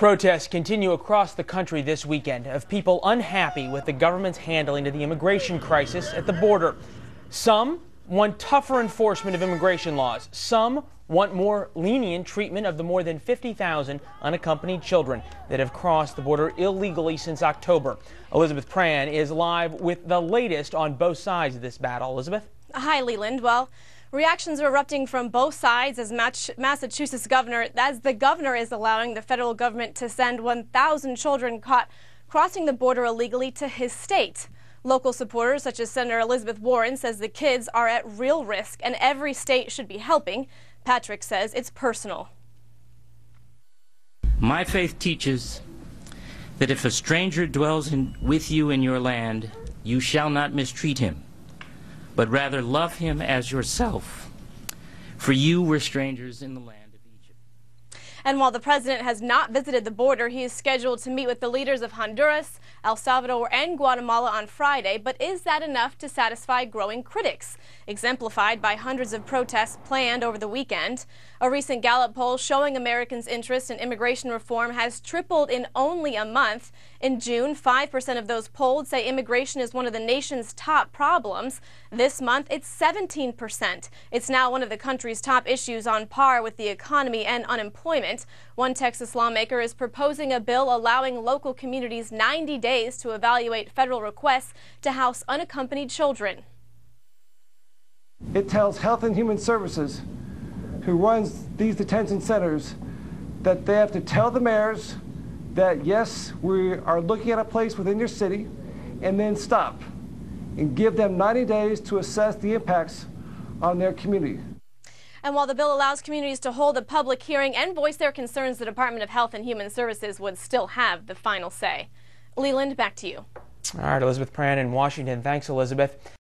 Protests continue across the country this weekend of people unhappy with the government's handling of the immigration crisis at the border. Some want tougher enforcement of immigration laws. Some want more lenient treatment of the more than 50,000 unaccompanied children that have crossed the border illegally since October. Elizabeth Pran is live with the latest on both sides of this battle. Elizabeth? Hi, Leland. Well, reactions are erupting from both sides as Massachusetts the governor is allowing the federal government to send 1,000 children caught crossing the border illegally to his state. Local supporters such as Senator Elizabeth Warren says the kids are at real risk and every state should be helping. Patrick says it's personal. My faith teaches that if a stranger dwells with you in your land, you shall not mistreat him, but rather love him as yourself. For you were strangers in the land of Egypt. And while the president has not visited the border, he is scheduled to meet with the leaders of Honduras, El Salvador, and Guatemala on Friday. But is that enough to satisfy growing critics? Exemplified by hundreds of protests planned over the weekend. A recent Gallup poll showing Americans' interest in immigration reform has tripled in only a month. In June, 5% of those polled say immigration is one of the nation's top problems. This month, it's 17%. It's now one of the country's top issues, on par with the economy and unemployment. One Texas lawmaker is proposing a bill allowing local communities 90 days to evaluate federal requests to house unaccompanied children. It tells Health and Human Services, who runs these detention centers, that they have to tell the mayors that, yes, we are looking at a place within your city, and then stop and give them 90 days to assess the impacts on their community. And while the bill allows communities to hold a public hearing and voice their concerns, the Department of Health and Human Services would still have the final say. Leland, back to you. All right, Elizabeth Pran in Washington. Thanks, Elizabeth.